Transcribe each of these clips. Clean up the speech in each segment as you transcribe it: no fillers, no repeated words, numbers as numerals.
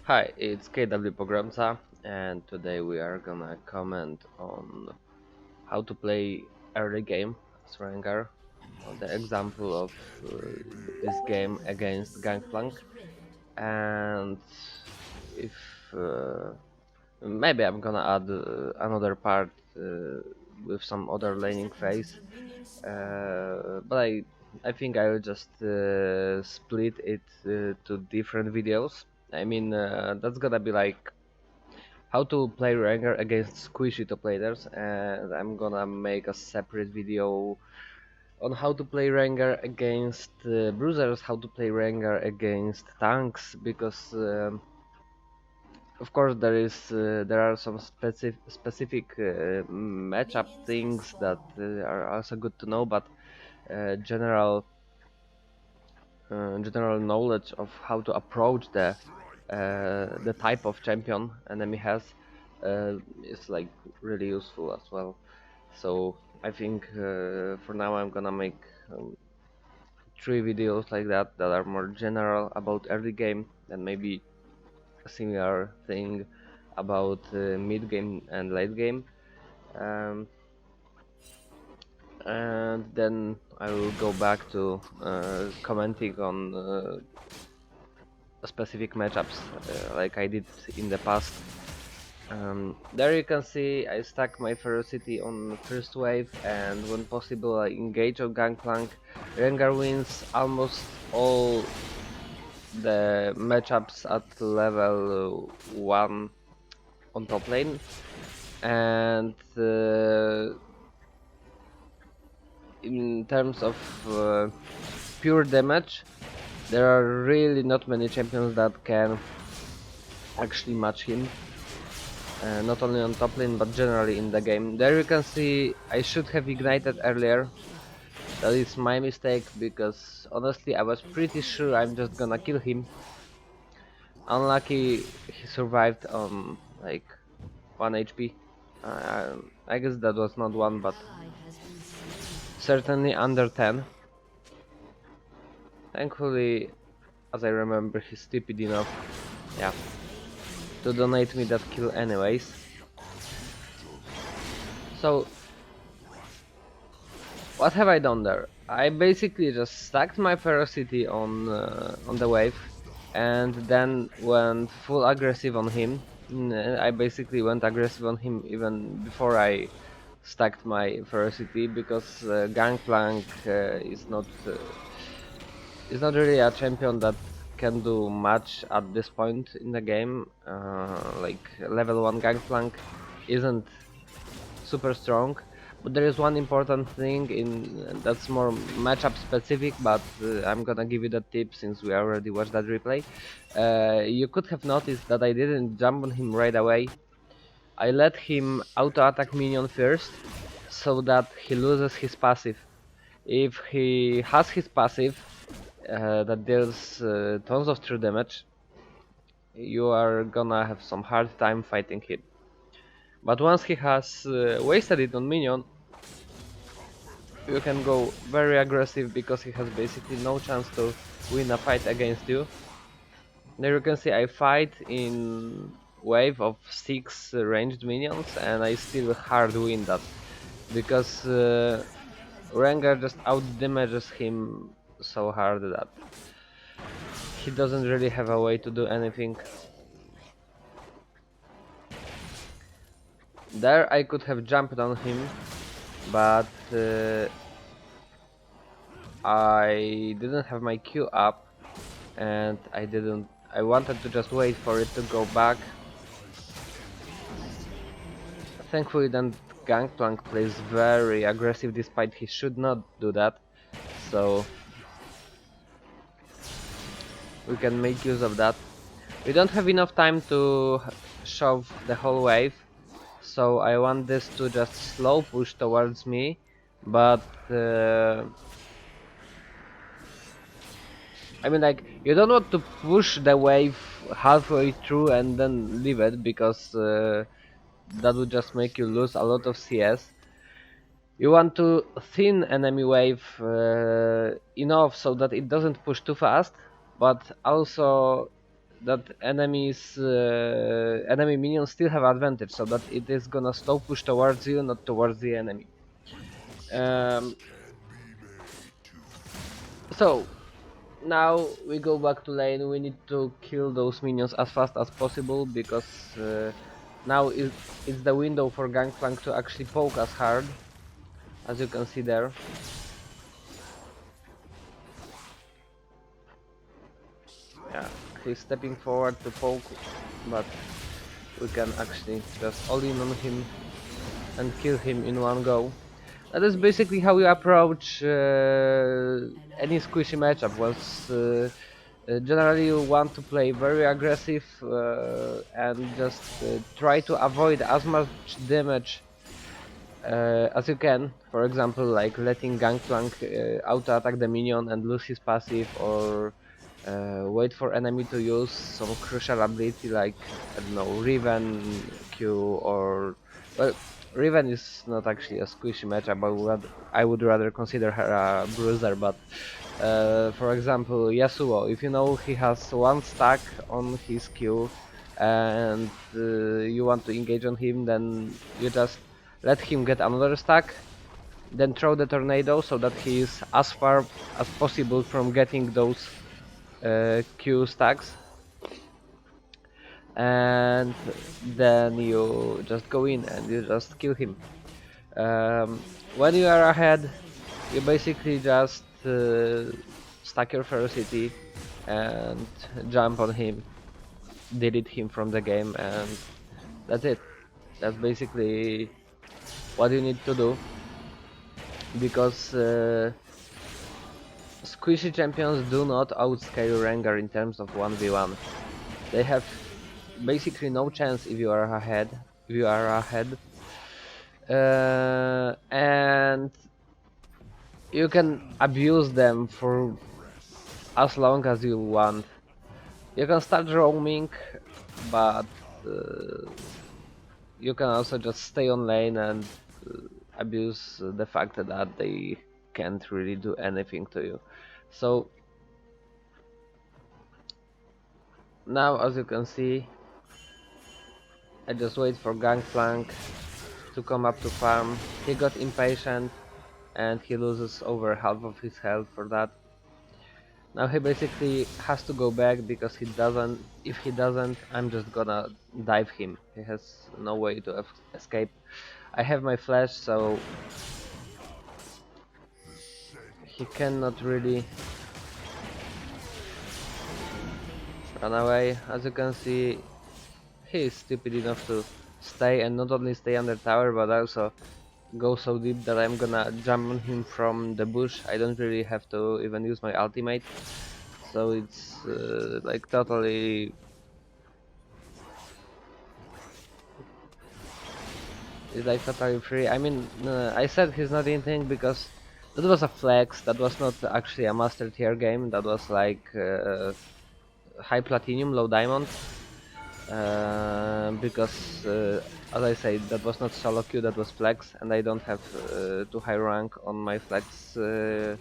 Hi, it's KW Pogromca, and today we are gonna comment on how to play early game as Rengar, on the example of this game against Gangplank, and if maybe I'm gonna add another part with some other laning phase, but I think I will just split it to different videos. I mean, that's gonna be like how to play Rengar against squishy top laners, and I'm gonna make a separate video on how to play Rengar against bruisers, how to play Rengar against tanks, because of course there are some specific matchup things that are also good to know, but general general knowledge of how to approach the type of champion enemy has is like really useful as well. So I think for now I'm gonna make three videos like that are more general about early game, and maybe a similar thing about mid game and late game. Um, and then I will go back to commenting on specific matchups like I did in the past. There you can see I stack my ferocity on first wave, and when possible I engage on Gangplank. Rengar wins almost all the matchups at level 1 on top lane, and in terms of pure damage, there are really not many champions that can actually match him. Not only on top lane but generally in the game. There you can see I should have ignited earlier. That is my mistake, because honestly I was pretty sure I'm just gonna kill him. Unlucky he survived on like 1 HP. I guess that was not 1, but certainly under 10. Thankfully, as I remember, he's stupid enough, yeah, to donate me that kill anyways. So what have I done there? I basically just stacked my ferocity on the wave, and then went full aggressive on him. I basically went aggressive on him even before I stacked my ferocity, because Gangplank is not really a champion that can do much at this point in the game. Like level 1 Gangplank isn't super strong, but there is one important thing in that's more matchup specific, but I'm gonna give you the tip since we already watched that replay. You could have noticed that I didn't jump on him right away. I let him auto attack minion first, so that he loses his passive. If he has his passive that deals tons of true damage, you are gonna have some hard time fighting him. But once he has wasted it on minion, you can go very aggressive, because he has basically no chance to win a fight against you. There you can see I fight in wave of 6 ranged minions, and I still hard win that, because Rengar just out damages him so hard that he doesn't really have a way to do anything. There I could have jumped on him, but I didn't have my Q up, and I wanted to just wait for it to go back. Thankfully then Gangplank plays very aggressive, despite he should not do that, so we can make use of that. We don't have enough time to shove the whole wave, so I want this to just slow push towards me, but I mean, like, you don't want to push the wave halfway through and then leave it, because that would just make you lose a lot of CS. You want to thin enemy wave enough so that it doesn't push too fast, but also that enemy minions still have advantage, so that it is gonna slow push towards you, not towards the enemy. So now we go back to lane. We need to kill those minions as fast as possible, because now it's the window for Gangplank to actually poke us hard, as you can see there. Yeah, he's stepping forward to poke, but we can actually just all in on him and kill him in one go. That is basically how you approach any squishy matchup. Generally you want to play very aggressive and just try to avoid as much damage as you can. For example, like letting Gangplank auto attack the minion and lose his passive, or wait for enemy to use some crucial ability like, I don't know, Riven Q, or well, Riven is not actually a squishy matchup, but I would rather consider her a bruiser. But for example, Yasuo, if you know he has one stack on his Q and you want to engage on him, then you just let him get another stack, then throw the tornado so that he is as far as possible from getting those Q stacks, and then you just go in and you just kill him. When you are ahead, you basically just stack your ferocity and jump on him, delete him from the game, and that's it. That's basically what you need to do, because squishy champions do not outscale Rengar in terms of 1v1. They have basically no chance if you are ahead. And you can abuse them for as long as you want. You can start roaming, but you can also just stay on lane and abuse the fact that they can't really do anything to you. So now, as you can see, I just wait for Gangplank to come up to farm. He got impatient and he loses over half of his health for that. Now he basically has to go back, because if he doesn't, I'm just gonna dive him. He has no way to escape. I have my flash, so he cannot really run away. As you can see, he is stupid enough to stay, and not only stay under tower, but also go so deep that I'm gonna jump on him from the bush. I don't really have to even use my ultimate, so it's like totally free. I mean, I said he's not anything because that was a flex. That was not actually a master tier game. That was like high platinum, low diamond. Because as I say, that was not solo queue, that was flex, and I don't have too high rank on my flex. I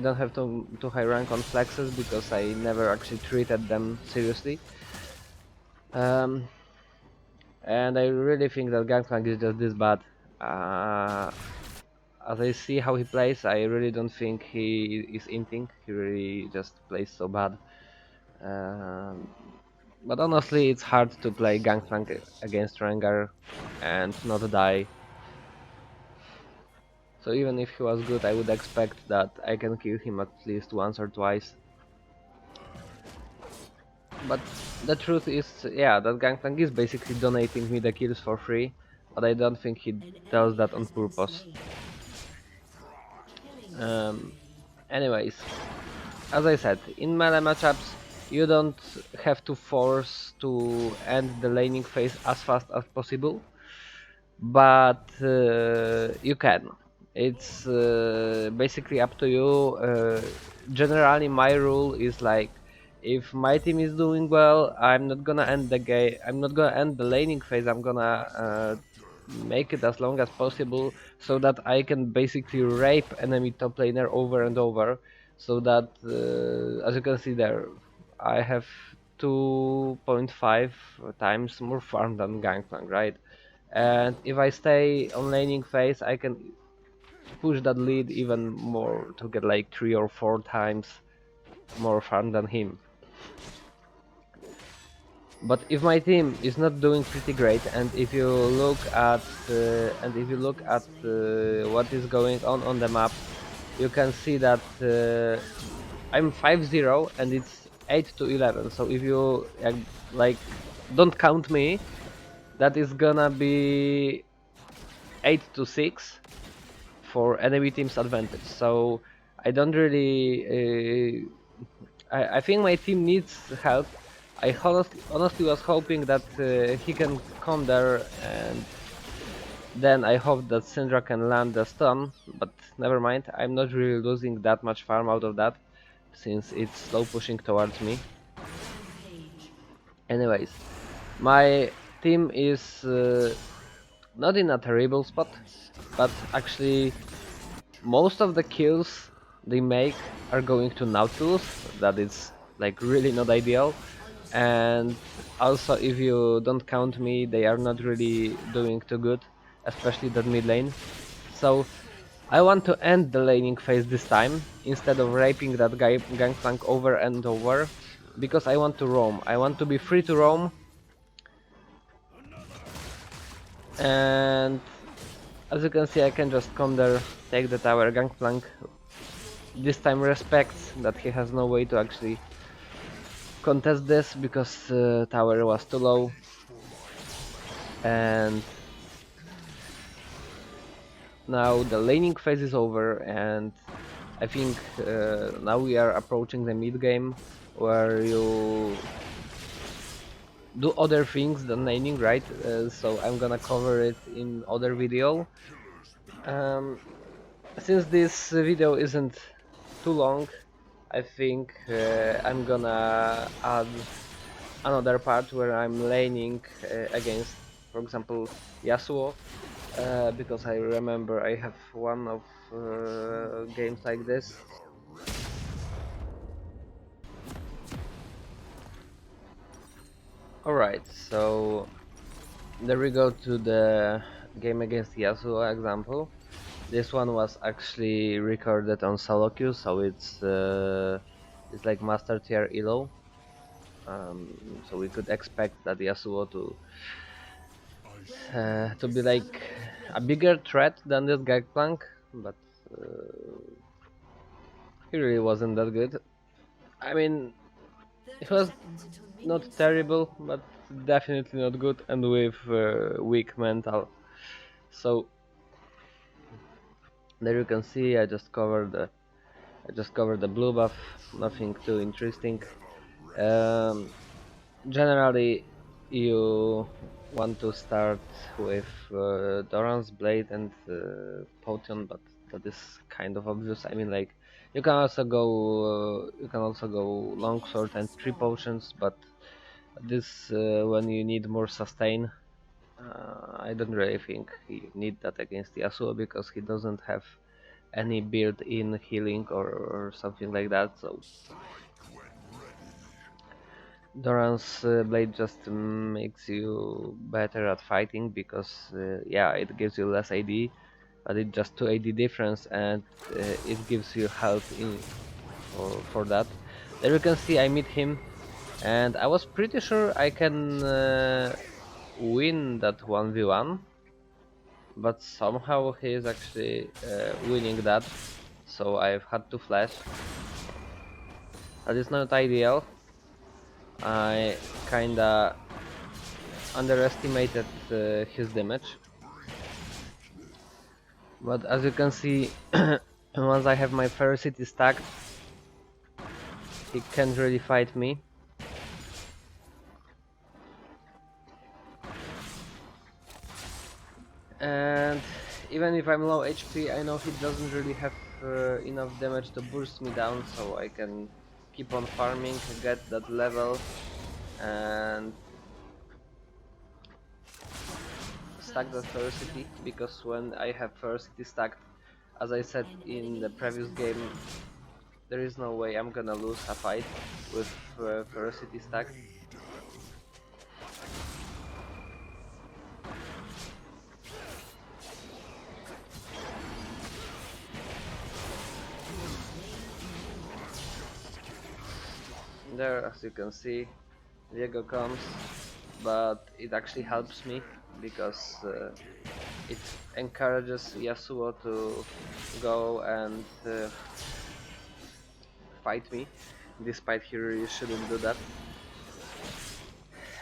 don't have too high rank on flexes because I never actually treated them seriously. And I really think that Gangplank is just this bad. As I see how he plays, I really don't think he is inting. He really just plays so bad. But honestly, it's hard to play Gangplank against Rengar and not die. So even if he was good, I would expect that I can kill him at least once or twice. But the truth is, yeah, that Gangplank is basically donating me the kills for free, but I don't think he does that on purpose. Anyways, as I said, in melee matchups, you don't have to force to end the laning phase as fast as possible, but you can. It's basically up to you. Generally, my rule is like, if my team is doing well, I'm not gonna end the game. I'm not gonna end the laning phase. I'm gonna make it as long as possible, so that I can basically rape enemy top laner over and over. So that, as you can see there, I have 2.5 times more farm than Gangplank, right? And if I stay on laning phase, I can push that lead even more to get like 3 or 4 times more farm than him. But if my team is not doing pretty great, and if you look at what is going on the map, you can see that I'm 5-0 and it's 8-11. So if you like don't count me, that is gonna be 8-6 for enemy team's advantage. So I don't really. I think my team needs help. I honestly was hoping that he can come there, and then I hope that Syndra can land the stun, but never mind. I'm not really losing that much farm out of that, since it's slow pushing towards me. Anyways, my team is not in a terrible spot, but actually most of the kills they make are going to Nautilus. That is like really not ideal. And also, if you don't count me, they are not really doing too good, especially that mid lane. So I want to end the laning phase this time instead of raping that guy Gangplank over and over, because I want to roam. I want to be free to roam, and as you can see, I can just come there, take the tower. Gangplank this time respects that he has no way to actually contest this because tower was too low, and now the laning phase is over, and I think now we are approaching the mid game where you do other things than laning, right? So I'm gonna cover it in other video. Since this video isn't too long, I think I'm gonna add another part where I'm laning against, for example, Yasuo, because I remember I have one of games like this. Alright, so there we go to the game against Yasuo example. This one was actually recorded on solo queue, so it's like master tier elo. So we could expect that Yasuo to be like a bigger threat than this Gangplank, but he really wasn't that good. I mean, it was not terrible, but definitely not good, and with weak mental. So there you can see I just covered the blue buff, nothing too interesting. Generally, you want to start with Doran's blade and Potion, but that is kind of obvious. I mean, like you can also go longsword and 3 potions, but this when you need more sustain. I don't really think you need that against Yasuo because he doesn't have any built-in healing or something like that. So Doran's blade just makes you better at fighting because yeah, it gives you less AD, but it's just 2 AD difference, and it gives you health in for that. There you can see I meet him, and I was pretty sure I can win that 1v1, but somehow he is actually winning that, so I've had to flash. That is not ideal. I kinda underestimated his damage, but as you can see, once I have my ferocity stacked, he can't really fight me. And even if I'm low HP, I know he doesn't really have enough damage to burst me down, so I can keep on farming, get that level, and stack that ferocity, because when I have ferocity stacked, as I said in the previous game, there is no way I'm gonna lose a fight with ferocity stack. There, as you can see, Diego comes, but it actually helps me because it encourages Yasuo to go and fight me, despite he really shouldn't do that.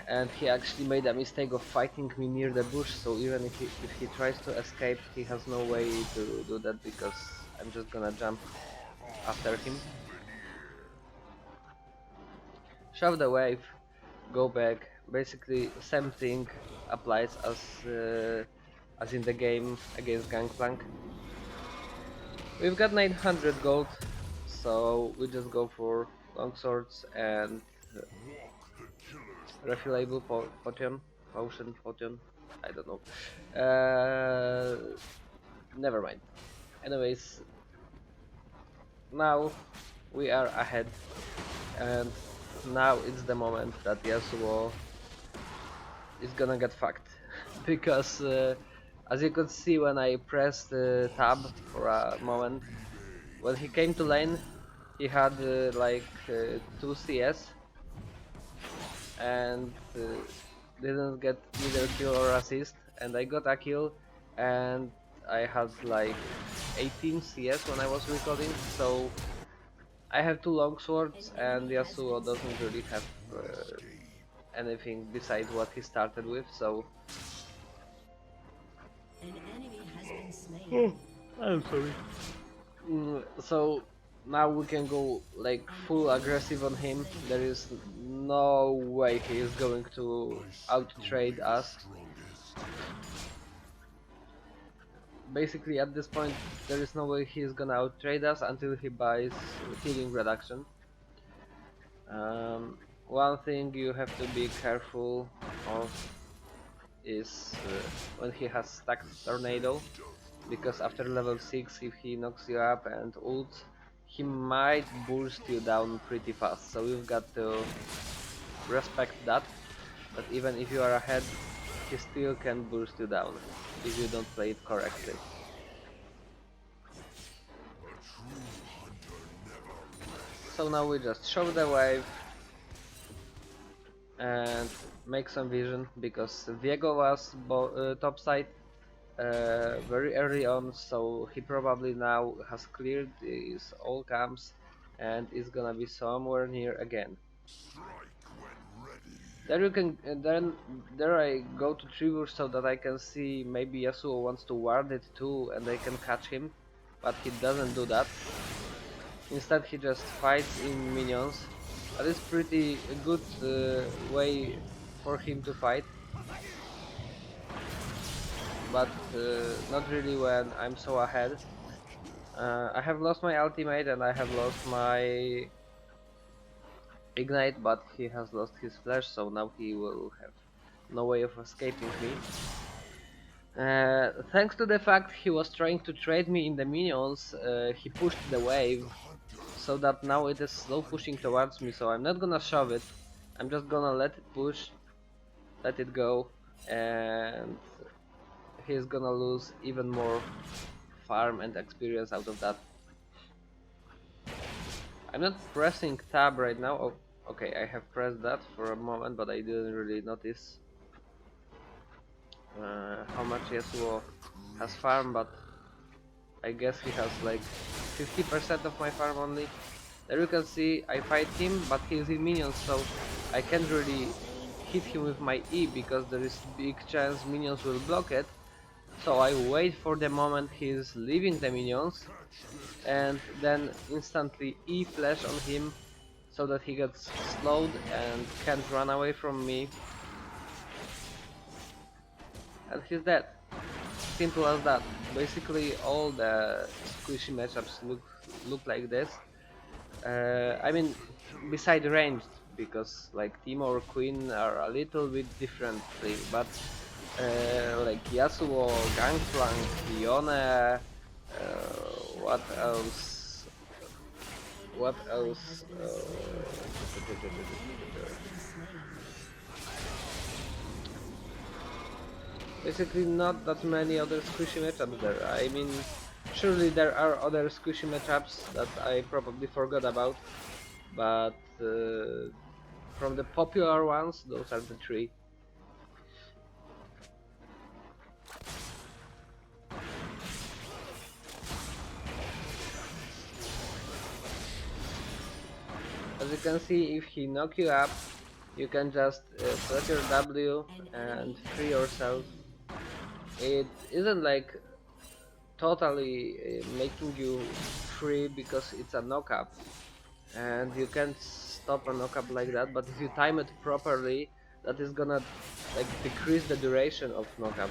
And he actually made a mistake of fighting me near the bush, so even if he tries to escape, he has no way to do that because I'm just gonna jump after him. Shove the wave, go back. Basically, same thing applies as in the game against Gangplank. We've got 900 gold, so we just go for longswords and refillable potion, I don't know. Never mind. Anyways, now we are ahead, and now it's the moment that Yasuo is gonna get fucked because as you could see when I pressed tab for a moment, when he came to lane he had like 2 CS and didn't get either kill or assist, and I got a kill and I had like 18 CS when I was recording, so I have 2 longswords and Yasuo doesn't really have anything besides what he started with, so An enemy has been slain. I'm sorry. So now we can go like full aggressive on him. There is no way he is going to out-trade us. Basically at this point there is no way he is gonna out-trade us until he buys healing reduction. One thing you have to be careful of is when he has stacked tornado, because after level 6 if he knocks you up and ults, he might burst you down pretty fast, so you've got to respect that, but even if you are ahead he still can burst you down if you don't play it correctly. So now we just show the wave and make some vision, because Viego was top side very early on, so he probably now has cleared his all camps and is gonna be somewhere near again. There you can then there I go to trigger so that I can see maybe Yasuo wants to ward it too and I can catch him, but he doesn't do that. Instead he just fights in minions. That is pretty good way for him to fight, but not really when I'm so ahead. I have lost my ultimate and I have lost my ignite, but he has lost his flash, so now he will have no way of escaping me. Thanks to the fact he was trying to trade me in the minions, he pushed the wave, so that now it is slow pushing towards me, so I'm not gonna shove it, I'm just gonna let it push, let it go, and he's gonna lose even more farm and experience out of that. I'm not pressing tab right now. Oh, okay, I have pressed that for a moment, but I didn't really notice how much Yasuo has farm, but I guess he has like 50% of my farm only. There you can see I fight him, but he's in minions, so I can't really hit him with my E because there is big chance minions will block it. So I wait for the moment he's leaving the minions and then instantly E flash on him so that he gets slowed and can't run away from me. And he's dead. Simple as that. Basically all the squishy matchups look like this. I mean, beside ranged, because like Teemo or Queen are a little bit different thing, but like Yasuo, Gangplank, Yone, what else? What else? Basically, not that many other squishy matchups there. I mean, surely there are other squishy matchups that I probably forgot about, but from the popular ones, those are the three. As you can see, if he knock you up, you can just press your W and free yourself. It isn't like totally making you free because it's a knock-up, and you can't stop a knock-up like that, but if you time it properly, that is gonna like decrease the duration of knock-up.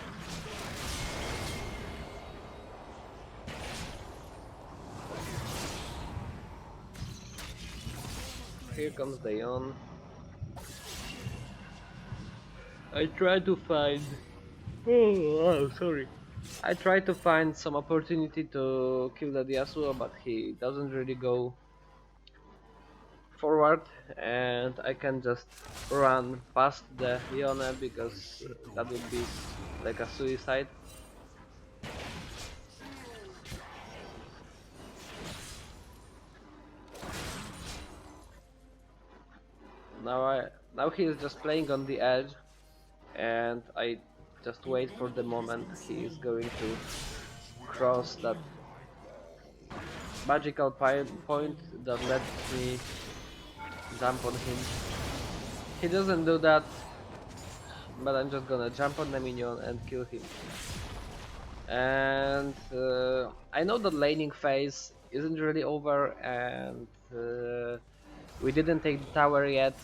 Here comes the Yone. I try to find... Oh, sorry. I try to find some opportunity to kill the Yasuo, but he doesn't really go forward, and I can just run past the Yone because that would be like a suicide. Now he is just playing on the edge, and I just wait for the moment he is going to cross that magical point that lets me jump on him. He doesn't do that, but I'm just gonna jump on the minion and kill him. And I know the laning phase isn't really over, and we didn't take the tower yet,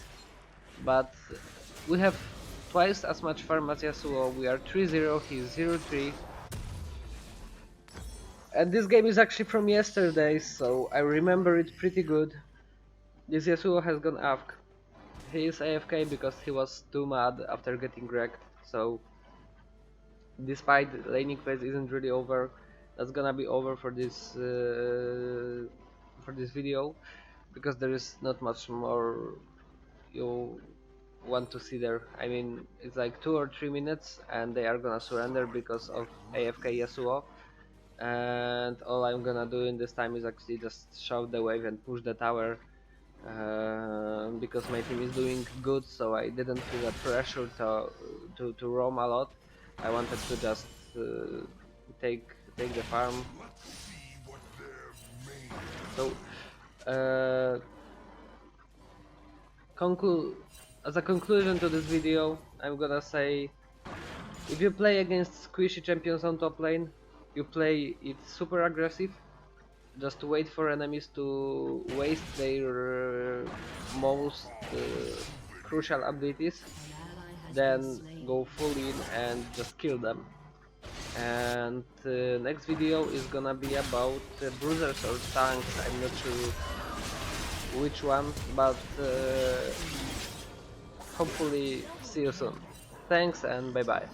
but we have twice as much farm as Yasuo. We are 3-0, he's 0-3. And this game is actually from yesterday, so I remember it pretty good. This Yasuo has gone AFK. He is AFK because he was too mad after getting wrecked, so despite the laning phase isn't really over, that's gonna be over for this video, because there is not much more you want to see there. I mean, it's like 2 or 3 minutes and they are gonna surrender because of AFK Yasuo, and all I'm gonna do in this time is actually just shove the wave and push the tower, because my team is doing good, so I didn't feel the pressure to roam a lot. I wanted to just take the farm. So as a conclusion to this video, I'm gonna say, if you play against squishy champions on top lane, you play it super aggressive. Just wait for enemies to waste their most crucial abilities, then go full in and just kill them. And next video is gonna be about bruisers or tanks, I'm not sure which one, but hopefully see you soon. Thanks and bye bye.